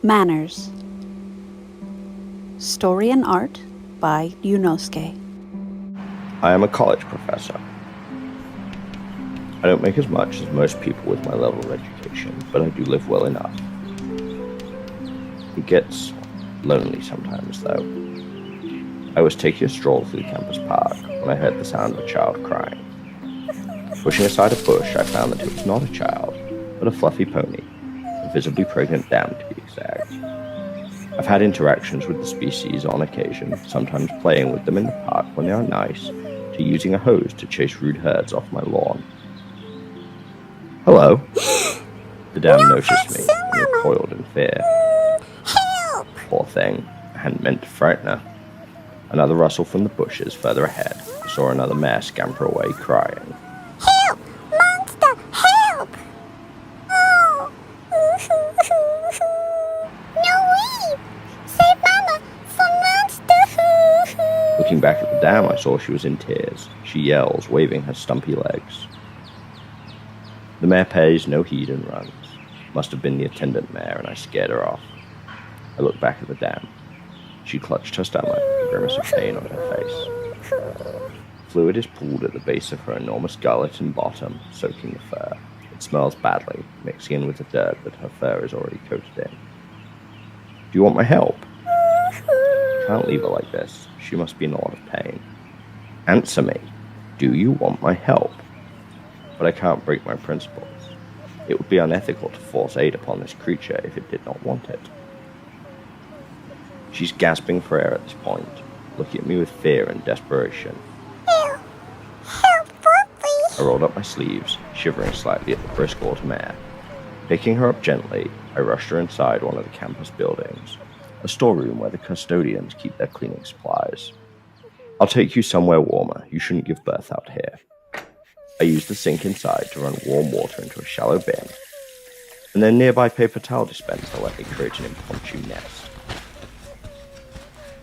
Manners. Story and Art by Ryunnosuke. I am a college professor. I don't make as much as most people with my level of education, but I do live well enough. It gets lonely sometimes, though. I was taking a stroll through the campus park when I heard the sound of a child crying. Pushing aside a bush, I found that it was not a child, but a fluffy pony, a visibly pregnant dam to be exact. I've had interactions with the species on occasion, sometimes playing with them in the park when they are nice, to using a hose to chase rude herds off my lawn. Hello. The dam noticed me and recoiled in fear. Help! Poor thing, I hadn't meant to frighten her. Another rustle from the bushes further ahead. I saw another mare scamper away crying. Help! Monster! Help! Oh! No way! Save Mama from monster! Looking back at the dam, I saw she was in tears. She yells, waving her stumpy legs. The mare pays no heed and runs. Must have been the attendant mare, and I scared her off. I looked back at the dam. She clutched her stomach, a grimace of pain on her face. Fluid is pooled at the base of her enormous gullet and bottom, soaking the fur. It smells badly, mixing in with the dirt that her fur is already coated in. Do you want my help? I can't leave her like this. She must be in a lot of pain. Answer me. Do you want my help? But I can't break my principles. It would be unethical to force aid upon this creature if it did not want it. She's gasping for air at this point, looking at me with fear and desperation. Help! Help, please! I rolled up my sleeves, shivering slightly at the brisk autumn air. Picking her up gently, I rushed her inside one of the campus buildings, a storeroom where the custodians keep their cleaning supplies. I'll take you somewhere warmer. You shouldn't give birth out here. I used the sink inside to run warm water into a shallow bin, and then nearby paper towel dispenser let me create an impromptu nest.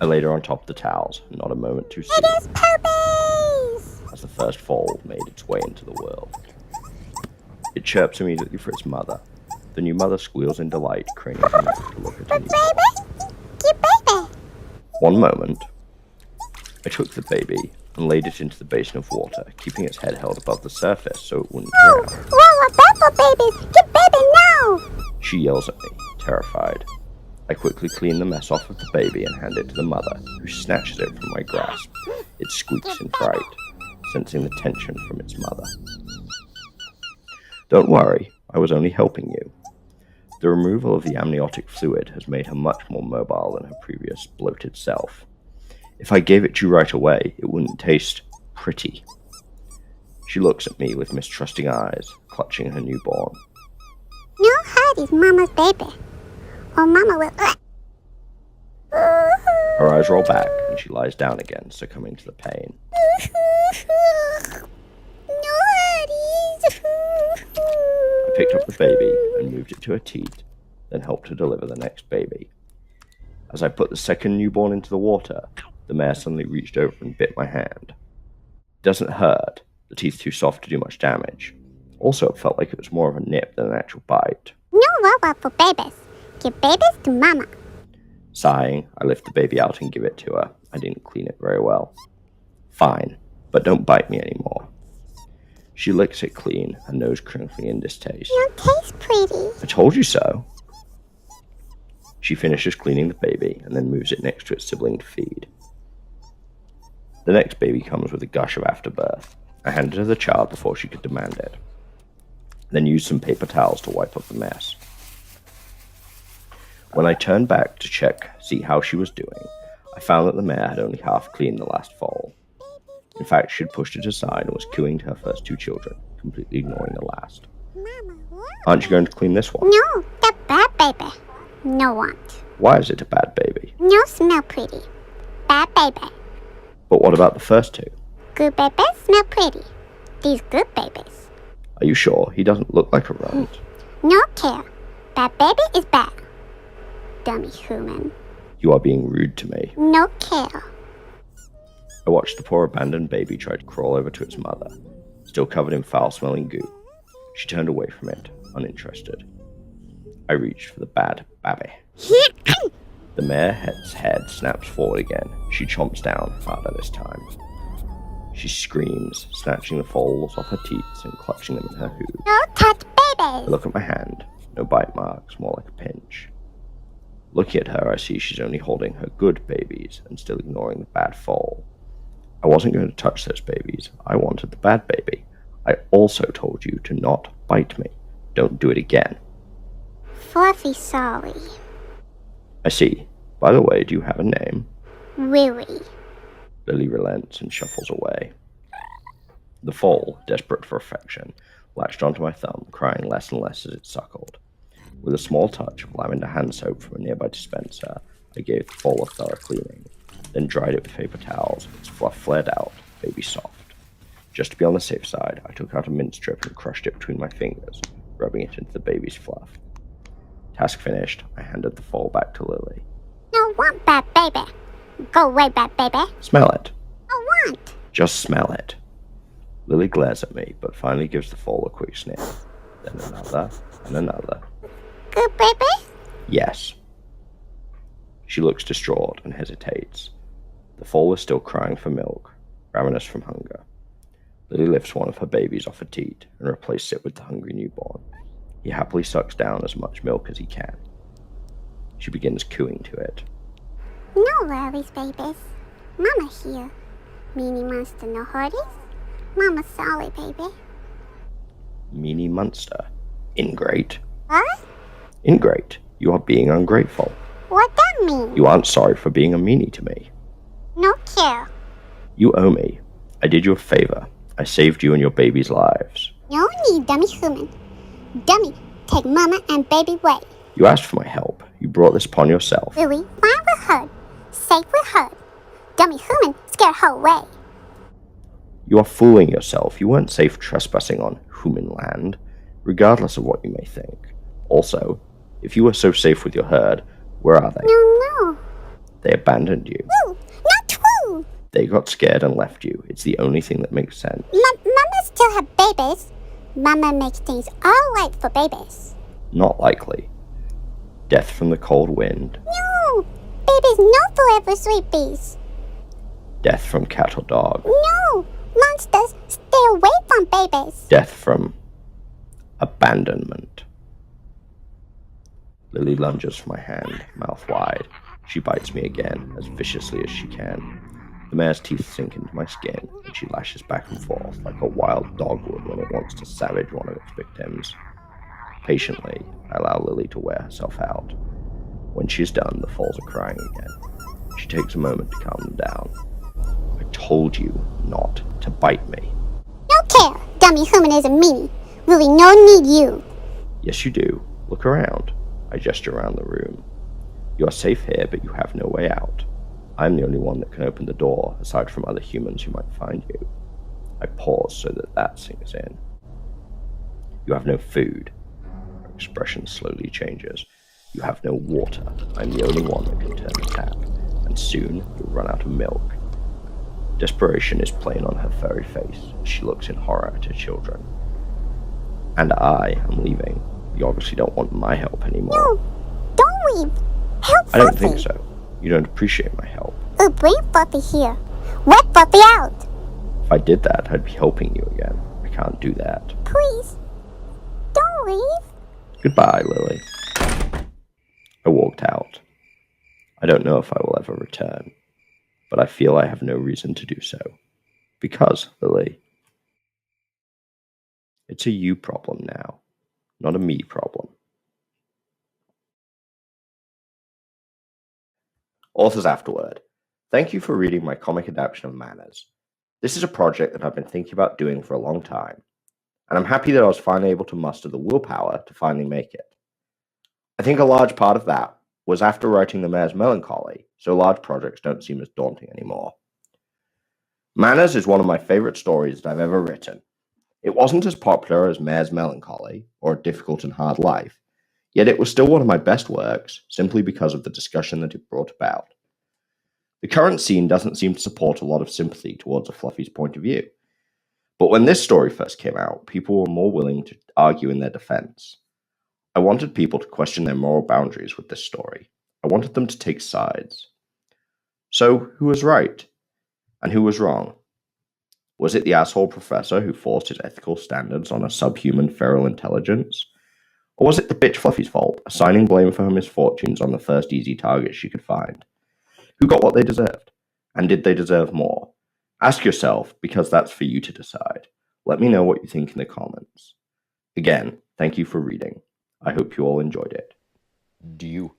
I laid her on top of the towels, not a moment too soon, It is puppies! as the first foal made its way into the world. It chirps immediately for its mother. The new mother squeals in delight, craning her neck to look at her new Baby! Your baby! One moment, I took the baby and laid it into the basin of water, keeping its head held above the surface so it wouldn't drown. Whoa, a baby! Get baby now! She yells at me, terrified. I quickly clean the mess off of the baby and hand it to the mother, who snatches it from my grasp. It squeaks in fright, sensing the tension from its mother. Don't worry, I was only helping you. The removal of the amniotic fluid has made her much more mobile than her previous bloated self. If I gave it to you right away, it wouldn't taste pretty. She looks at me with mistrusting eyes, clutching her newborn. No hurt is Mama's baby. Or Mama will... Her eyes roll back, and she lies down again, succumbing to the pain. No hurties. I picked up the baby and moved it to her teat, then helped her deliver the next baby. As I put the second newborn into the water, the mare suddenly reached over and bit my hand. It doesn't hurt, the teeth too soft to do much damage. Also, it felt like it was more of a nip than an actual bite. No robot for babies. Give babies to Mama. Sighing, I lift the baby out and give it to her. I didn't clean it very well. Fine, but don't bite me anymore. She licks it clean, her nose crinkling in distaste. No taste pretty. I told you so. She finishes cleaning the baby and then moves it next to its sibling to feed. The next baby comes with a gush of afterbirth. I handed her the child before she could demand it, then used some paper towels to wipe up the mess. When I turned back to see how she was doing, I found that the mare had only half cleaned the last foal. In fact, she had pushed it aside and was cooing to her first two children, completely ignoring the last. Mama, what? Aren't you going to clean this one? No, the bad baby. No want. Why is it a bad baby? No smell pretty. Bad baby. But what about the first two? Good babies smell pretty. These good babies. Are you sure? He doesn't look like a rodent. No care. Bad baby is bad. Dummy human. You are being rude to me. No care. I watched the poor abandoned baby try to crawl over to its mother, still covered in foul-smelling goo. She turned away from it, uninterested. I reached for the bad babby. The mare's head snaps forward again. She chomps down, harder this time. She screams, snatching the foals off her teats and clutching them in her hooves. No touch I babies. look at my hand. No bite marks, more like a pinch. Looking at her, I see she's only holding her good babies and still ignoring the bad foal. I wasn't going to touch those babies. I wanted the bad baby. I also told you to not bite me. Don't do it again. Fluffy sorry. I see. By the way, do you have a name? Really. Lily relents and shuffles away. The foal, desperate for affection, latched onto my thumb, crying less and less as it suckled. With a small touch of lavender hand soap from a nearby dispenser, I gave the foal a thorough cleaning, then dried it with paper towels, its fluff flared out, baby soft. Just to be on the safe side, I took out a mint strip and crushed it between my fingers, rubbing it into the baby's fluff. Task finished, I handed the foal back to Lily. No want bad baby. Go away, bad baby. Smell it. No want. Just smell it. Lily glares at me, but finally gives the foal a quick sniff. Then another, and another. Good baby? Yes. She looks distraught and hesitates. The foal is still crying for milk, ravenous from hunger. Lily lifts one of her babies off a teat and replaces it with the hungry newborn. He happily sucks down as much milk as he can. She begins cooing to it. No worries, babies. Mama here. Meanie monster no hurries. Mama sorry, baby. Meanie monster. Ingrate. What? Ingrate. You are being ungrateful. What that mean? You aren't sorry for being a meanie to me. No care. You owe me. I did you a favor. I saved you and your baby's lives. No need, dummy human. Dummy, take mama and baby away. You asked for my help. You brought this upon yourself. Really? Fine with her. Safe with her. Dummy human, scare her away. You are fooling yourself. You weren't safe trespassing on human land, regardless of what you may think. Also, if you were so safe with your herd, where are they? No. They abandoned you. True. Not true. They got scared and left you. It's the only thing that makes sense. Mama still have babies. Mama makes things all right for babies. Not likely. Death from the cold wind. No. Babies no forever sweeties. Death from cat or dog. No. Monsters stay away from babies. Death from abandonment. Lily lunges for my hand, mouth wide. She bites me again, as viciously as she can. The mare's teeth sink into my skin, and she lashes back and forth like a wild dog would when it wants to savage one of its victims. Patiently, I allow Lily to wear herself out. When she's done, the foals are crying again. She takes a moment to calm them down. I told you not to bite me. No care. Dummy human is a meanie. Really no need you. Yes, you do. Look around. I gesture around the room. You are safe here, but you have no way out. I'm the only one that can open the door, aside from other humans who might find you. I pause so that sinks in. You have no food. Her expression slowly changes. You have no water. I'm the only one that can turn the tap, and soon you'll run out of milk. Desperation is plain on her furry face as she looks in horror at her children. And I am leaving. You obviously don't want my help anymore. No. Don't leave. Help I don't Fluffy. think so. You don't appreciate my help. Bring Fluffy here. Let Fluffy out. If I did that, I'd be helping you again. I can't do that. Please. Don't leave. Goodbye, Lily. I walked out. I don't know if I will ever return, but I feel I have no reason to do so. Because, Lily, it's a you problem now, not a me problem. Authors Afterword. Thank you for reading my comic adaptation of Manners. This is a project that I've been thinking about doing for a long time, and I'm happy that I was finally able to muster the willpower to finally make it. I think a large part of that was after writing The Mayor's Melancholy, so large projects don't seem as daunting anymore. Manners is one of my favorite stories that I've ever written. It wasn't as popular as Mayor's Melancholy or A Difficult and Hard Life, yet it was still one of my best works simply because of the discussion that it brought about. The current scene doesn't seem to support a lot of sympathy towards a Fluffy's point of view, but when this story first came out, people were more willing to argue in their defense. I wanted people to question their moral boundaries with this story. I wanted them to take sides. So, who was right? And who was wrong? Was it the asshole professor who forced his ethical standards on a subhuman feral intelligence? Or was it the bitch Fluffy's fault, assigning blame for her misfortunes on the first easy target she could find? Who got what they deserved? And did they deserve more? Ask yourself, because that's for you to decide. Let me know what you think in the comments. Again, thank you for reading. I hope you all enjoyed it. Do you